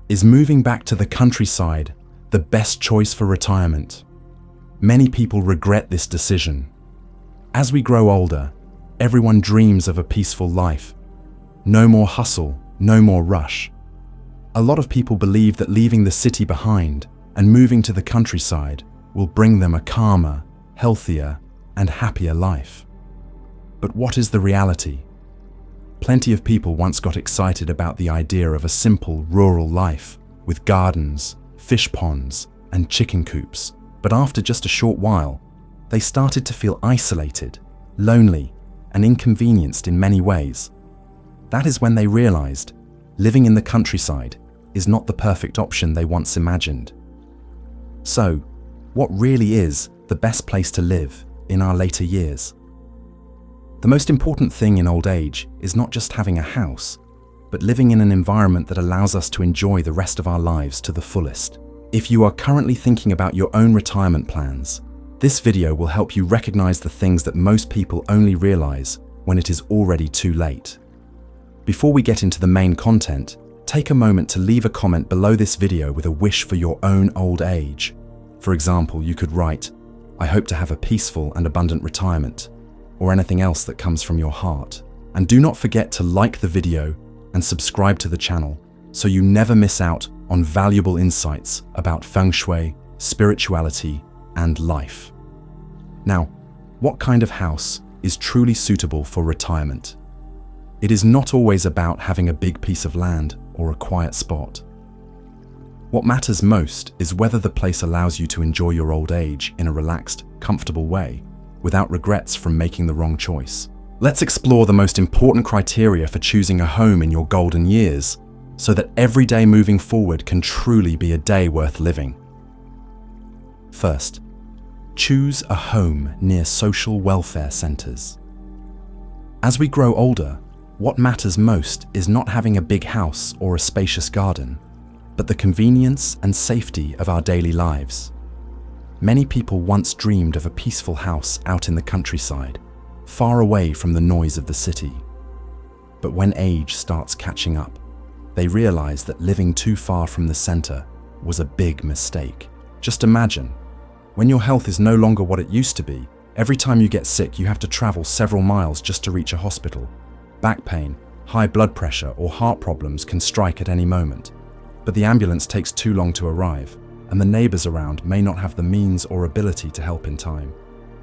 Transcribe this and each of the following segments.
Is moving back to the countryside the best choice for retirement? Many people regret this decision. As we grow older, everyone dreams of a peaceful life. No more hustle, no more rush. A lot of people believe that leaving the city behind and moving to the countryside will bring them a calmer, healthier, and happier life. But what is the reality? Plenty of people once got excited about the idea of a simple rural life with gardens, fish ponds, and chicken coops. But after just a short while, they started to feel isolated, lonely, and inconvenienced in many ways. That is when they realized living in the countryside is not the perfect option they once imagined. So, what really is the best place to live in our later years? The most important thing in old age is not just having a house, but living in an environment that allows us to enjoy the rest of our lives to the fullest. If you are currently thinking about your own retirement plans, this video will help you recognize the things that most people only realize when it is already too late. Before we get into the main content, take a moment to leave a comment below this video with a wish for your own old age. For example, you could write, "I hope to have a peaceful and abundant retirement," or anything else that comes from your heart. And do not forget to like the video and subscribe to the channel so you never miss out on valuable insights about feng shui, spirituality, and life. Now, what kind of house is truly suitable for retirement? It is not always about having a big piece of land or a quiet spot. What matters most is whether the place allows you to enjoy your old age in a relaxed, comfortable way, without regrets from making the wrong choice. Let's explore the most important criteria for choosing a home in your golden years, so that every day moving forward can truly be a day worth living. First, choose a home near social welfare centers. As we grow older, what matters most is not having a big house or a spacious garden, but the convenience and safety of our daily lives. Many people once dreamed of a peaceful house out in the countryside, far away from the noise of the city. But when age starts catching up, they realize that living too far from the center was a big mistake. Just imagine, when your health is no longer what it used to be, every time you get sick you have to travel several miles just to reach a hospital. Back pain, high blood pressure, or heart problems can strike at any moment. But the ambulance takes too long to arrive, and the neighbors around may not have the means or ability to help in time.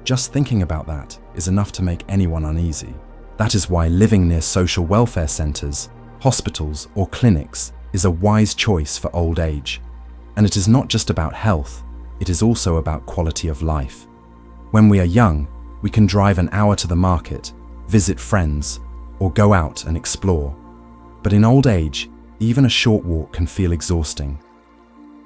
Just thinking about that is enough to make anyone uneasy. That is why living near social welfare centers, hospitals, or clinics is a wise choice for old age. And it is not just about health, it is also about quality of life. When we are young, we can drive an hour to the market, visit friends, or go out and explore. But in old age, even a short walk can feel exhausting.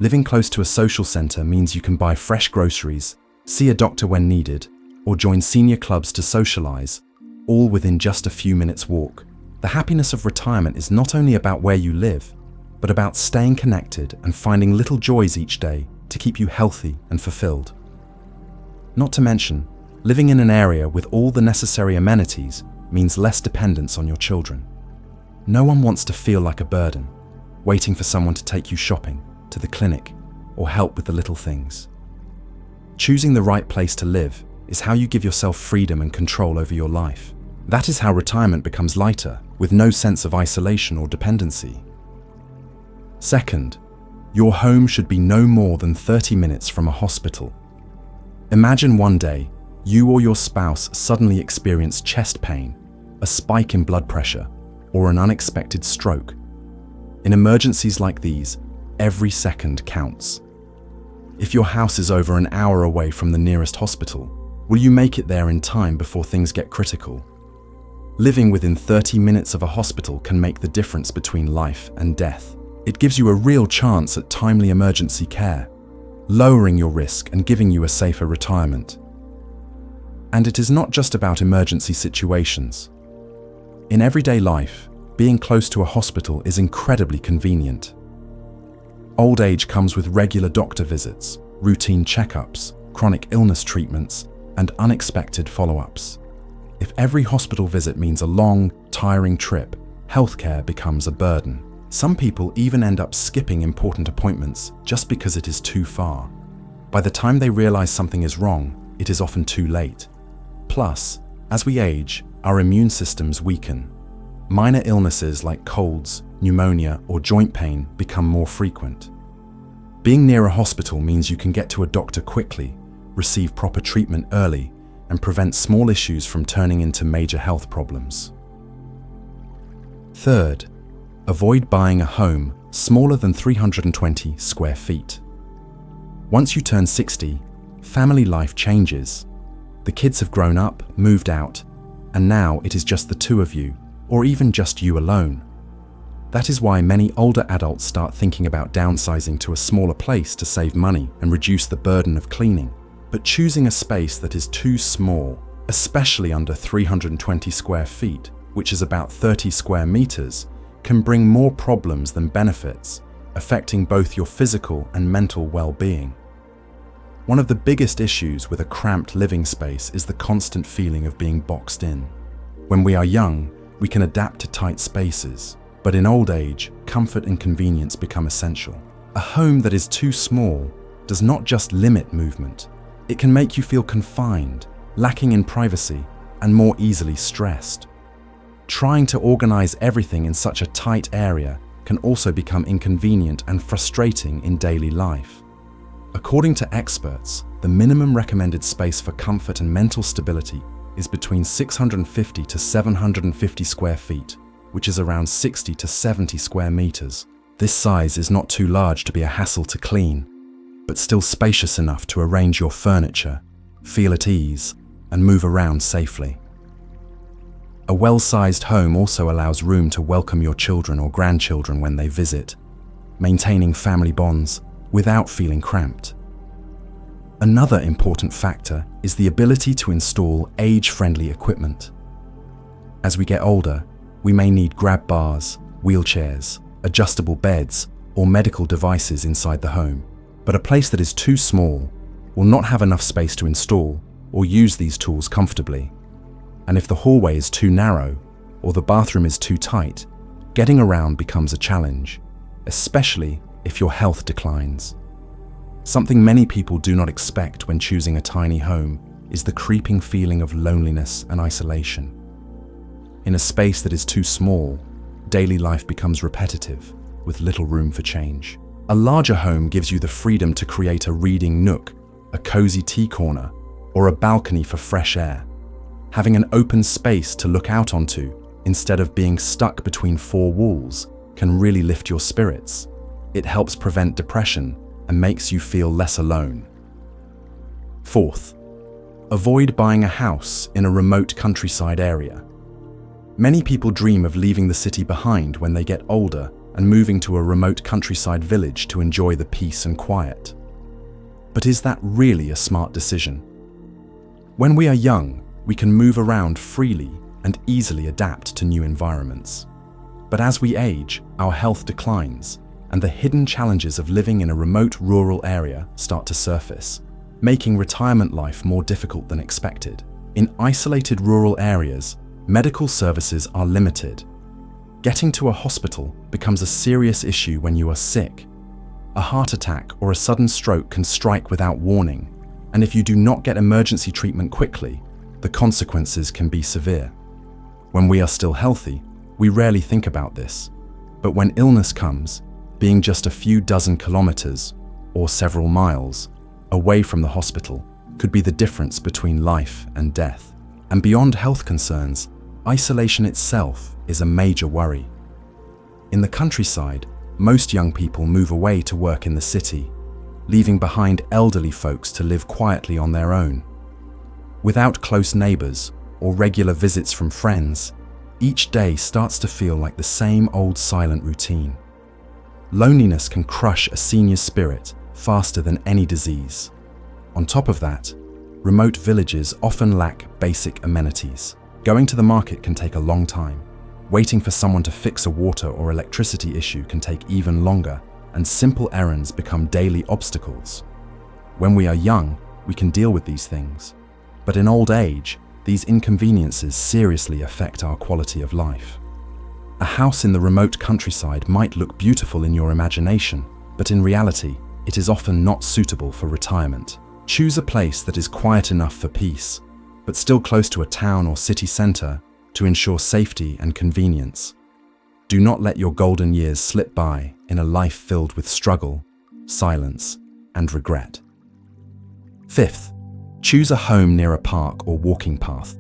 Living close to a social center means you can buy fresh groceries, see a doctor when needed, or join senior clubs to socialize, all within just a few minutes' walk. The happiness of retirement is not only about where you live, but about staying connected and finding little joys each day to keep you healthy and fulfilled. Not to mention, living in an area with all the necessary amenities means less dependence on your children. No one wants to feel like a burden, waiting for someone to take you shopping, to the clinic, or help with the little things. Choosing the right place to live is how you give yourself freedom and control over your life. That is how retirement becomes lighter, with no sense of isolation or dependency. Second, your home should be no more than 30 minutes from a hospital. Imagine one day, you or your spouse suddenly experience chest pain, a spike in blood pressure, or an unexpected stroke. In emergencies like these, every second counts. If your house is over an hour away from the nearest hospital, will you make it there in time before things get critical? Living within 30 minutes of a hospital can make the difference between life and death. It gives you a real chance at timely emergency care, lowering your risk and giving you a safer retirement. And it is not just about emergency situations. In everyday life, being close to a hospital is incredibly convenient. Old age comes with regular doctor visits, routine checkups, chronic illness treatments, and unexpected follow-ups. If every hospital visit means a long, tiring trip, healthcare becomes a burden. Some people even end up skipping important appointments just because it is too far. By the time they realize something is wrong, it is often too late. Plus, as we age, our immune systems weaken. Minor illnesses like colds, pneumonia, or joint pain become more frequent. Being near a hospital means you can get to a doctor quickly, receive proper treatment early, and prevent small issues from turning into major health problems. Third, avoid buying a home smaller than 320 square feet. Once you turn 60, family life changes. The kids have grown up, moved out, and now it is just the two of you, or even just you alone. That is why many older adults start thinking about downsizing to a smaller place to save money and reduce the burden of cleaning. But choosing a space that is too small, especially under 320 square feet, which is about 30 square meters, can bring more problems than benefits, affecting both your physical and mental well-being. One of the biggest issues with a cramped living space is the constant feeling of being boxed in. When we are young, we can adapt to tight spaces, but in old age, comfort and convenience become essential. A home that is too small does not just limit movement. It can make you feel confined, lacking in privacy, and more easily stressed. Trying to organize everything in such a tight area can also become inconvenient and frustrating in daily life. According to experts, the minimum recommended space for comfort and mental stability is between 650 to 750 square feet, which is around 60 to 70 square meters. This size is not too large to be a hassle to clean, but still spacious enough to arrange your furniture, feel at ease, and move around safely. A well-sized home also allows room to welcome your children or grandchildren when they visit, maintaining family bonds without feeling cramped. Another important factor is the ability to install age-friendly equipment. As we get older, we may need grab bars, wheelchairs, adjustable beds, or medical devices inside the home. But a place that is too small will not have enough space to install or use these tools comfortably. And if the hallway is too narrow or the bathroom is too tight, getting around becomes a challenge, especially if your health declines. Something many people do not expect when choosing a tiny home is the creeping feeling of loneliness and isolation. In a space that is too small, daily life becomes repetitive, with little room for change. A larger home gives you the freedom to create a reading nook, a cozy tea corner, or a balcony for fresh air. Having an open space to look out onto, instead of being stuck between four walls, can really lift your spirits. It helps prevent depression and makes you feel less alone. Fourth, avoid buying a house in a remote countryside area. Many people dream of leaving the city behind when they get older and moving to a remote countryside village to enjoy the peace and quiet. But is that really a smart decision? When we are young, we can move around freely and easily adapt to new environments. But as we age, our health declines, and the hidden challenges of living in a remote rural area start to surface, making retirement life more difficult than expected. In isolated rural areas, medical services are limited. Getting to a hospital becomes a serious issue when you are sick. A heart attack or a sudden stroke can strike without warning, and if you do not get emergency treatment quickly, the consequences can be severe. When we are still healthy, we rarely think about this, but when illness comes, being just a few dozen kilometers or several miles away from the hospital could be the difference between life and death. And beyond health concerns, isolation itself is a major worry. In the countryside, most young people move away to work in the city, leaving behind elderly folks to live quietly on their own. Without close neighbors or regular visits from friends, each day starts to feel like the same old silent routine. Loneliness can crush a senior's spirit faster than any disease. On top of that, remote villages often lack basic amenities. Going to the market can take a long time. Waiting for someone to fix a water or electricity issue can take even longer, and simple errands become daily obstacles. When we are young, we can deal with these things. But in old age, these inconveniences seriously affect our quality of life. A house in the remote countryside might look beautiful in your imagination, but in reality, it is often not suitable for retirement. Choose a place that is quiet enough for peace, but still close to a town or city center to ensure safety and convenience. Do not let your golden years slip by in a life filled with struggle, silence, and regret. Fifth, choose a home near a park or walking path.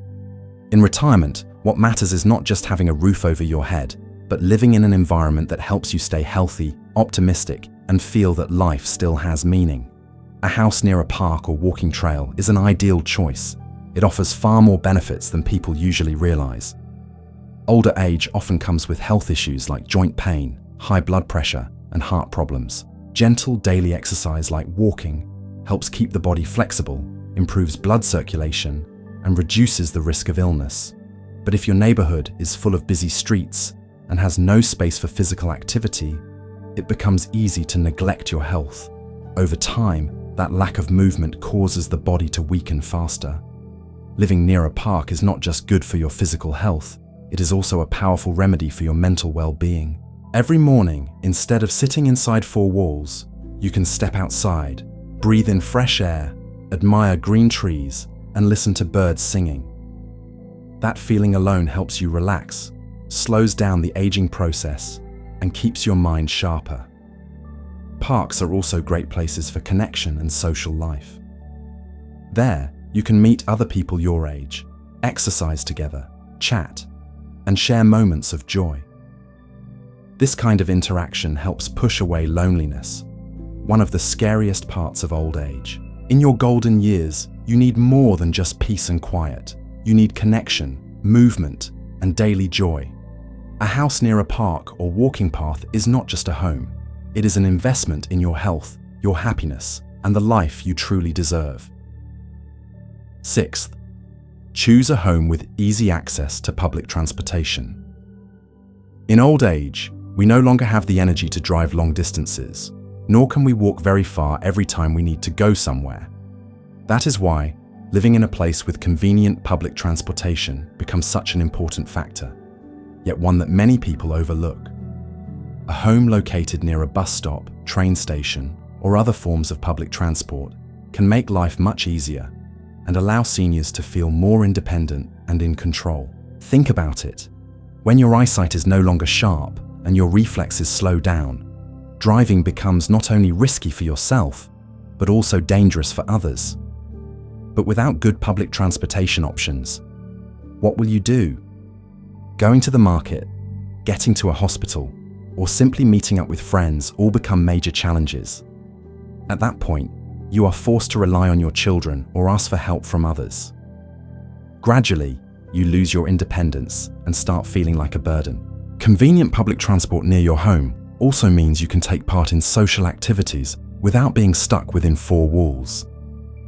In retirement, what matters is not just having a roof over your head, but living in an environment that helps you stay healthy, optimistic, and feel that life still has meaning. A house near a park or walking trail is an ideal choice. It offers far more benefits than people usually realize. Older age often comes with health issues like joint pain, high blood pressure, and heart problems. Gentle daily exercise like walking helps keep the body flexible, improves blood circulation, and reduces the risk of illness. But if your neighborhood is full of busy streets and has no space for physical activity, it becomes easy to neglect your health. Over time, that lack of movement causes the body to weaken faster. Living near a park is not just good for your physical health, it is also a powerful remedy for your mental well-being. Every morning, instead of sitting inside four walls, you can step outside, breathe in fresh air, admire green trees, and listen to birds singing. That feeling alone helps you relax, slows down the aging process, and keeps your mind sharper. Parks are also great places for connection and social life. There, you can meet other people your age, exercise together, chat, and share moments of joy. This kind of interaction helps push away loneliness, one of the scariest parts of old age. In your golden years, you need more than just peace and quiet. You need connection, movement, and daily joy. A house near a park or walking path is not just a home. It is an investment in your health, your happiness, and the life you truly deserve. Sixth, choose a home with easy access to public transportation. In old age, we no longer have the energy to drive long distances, nor can we walk very far every time we need to go somewhere. That is why living in a place with convenient public transportation becomes such an important factor, yet one that many people overlook. A home located near a bus stop, train station, or other forms of public transport can make life much easier and allow seniors to feel more independent and in control. Think about it. When your eyesight is no longer sharp and your reflexes slow down, driving becomes not only risky for yourself, but also dangerous for others. But without good public transportation options, what will you do? Going to the market, getting to a hospital, or simply meeting up with friends all become major challenges. At that point, you are forced to rely on your children or ask for help from others. Gradually, you lose your independence and start feeling like a burden. Convenient public transport near your home also means you can take part in social activities without being stuck within four walls.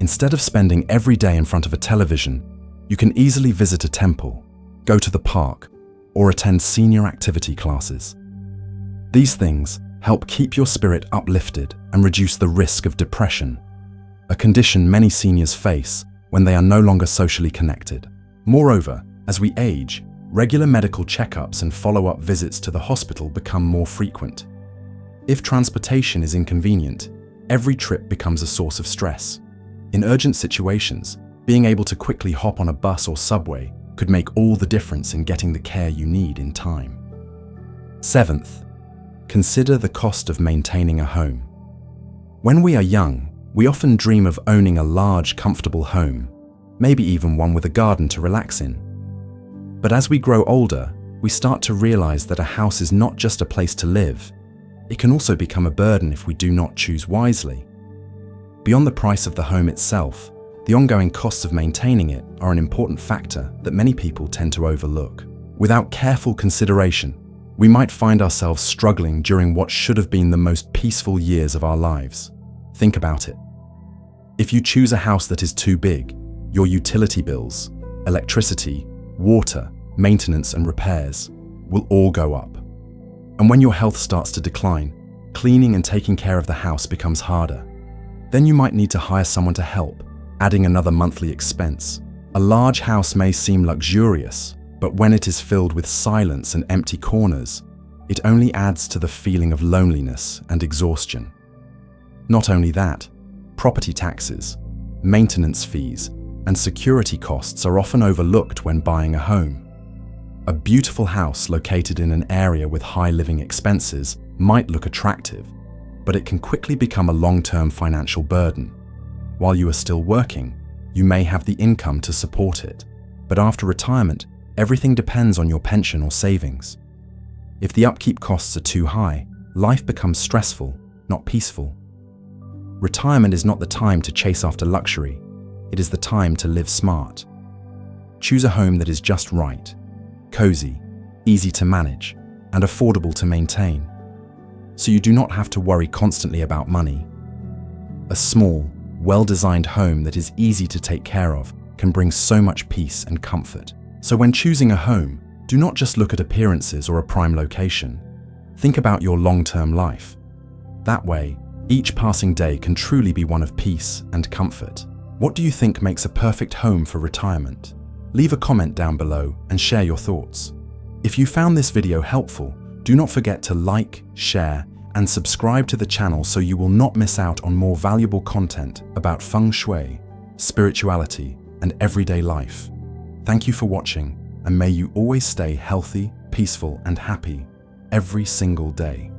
Instead of spending every day in front of a television, you can easily visit a temple, go to the park, or attend senior activity classes. These things help keep your spirit uplifted and reduce the risk of depression, a condition many seniors face when they are no longer socially connected. Moreover, as we age, regular medical checkups and follow-up visits to the hospital become more frequent. If transportation is inconvenient, every trip becomes a source of stress. In urgent situations, being able to quickly hop on a bus or subway could make all the difference in getting the care you need in time. Seventh, consider the cost of maintaining a home. When we are young, we often dream of owning a large, comfortable home, maybe even one with a garden to relax in. But as we grow older, we start to realize that a house is not just a place to live. It can also become a burden if we do not choose wisely. Beyond the price of the home itself, the ongoing costs of maintaining it are an important factor that many people tend to overlook. Without careful consideration, we might find ourselves struggling during what should have been the most peaceful years of our lives. Think about it. If you choose a house that is too big, your utility bills, electricity, water, maintenance and repairs will all go up. And when your health starts to decline, cleaning and taking care of the house becomes harder. Then you might need to hire someone to help, adding another monthly expense. A large house may seem luxurious, But when it is filled with silence and empty corners, it only adds to the feeling of loneliness and exhaustion. Not only that, property taxes, maintenance fees, and security costs are often overlooked when buying a home. A beautiful house located in an area with high living expenses might look attractive, but it can quickly become a long-term financial burden. While you are still working, you may have the income to support it, but after retirement, everything depends on your pension or savings. If the upkeep costs are too high, life becomes stressful, not peaceful. Retirement is not the time to chase after luxury. It is the time to live smart. Choose a home that is just right, cozy, easy to manage, and affordable to maintain, so you do not have to worry constantly about money. A small, well-designed home that is easy to take care of can bring so much peace and comfort. So when choosing a home, do not just look at appearances or a prime location. Think about your long-term life. That way, each passing day can truly be one of peace and comfort. What do you think makes a perfect home for retirement? Leave a comment down below and share your thoughts. If you found this video helpful, do not forget to like, share, and subscribe to the channel so you will not miss out on more valuable content about feng shui, spirituality, and everyday life. Thank you for watching, and may you always stay healthy, peaceful, and happy every single day.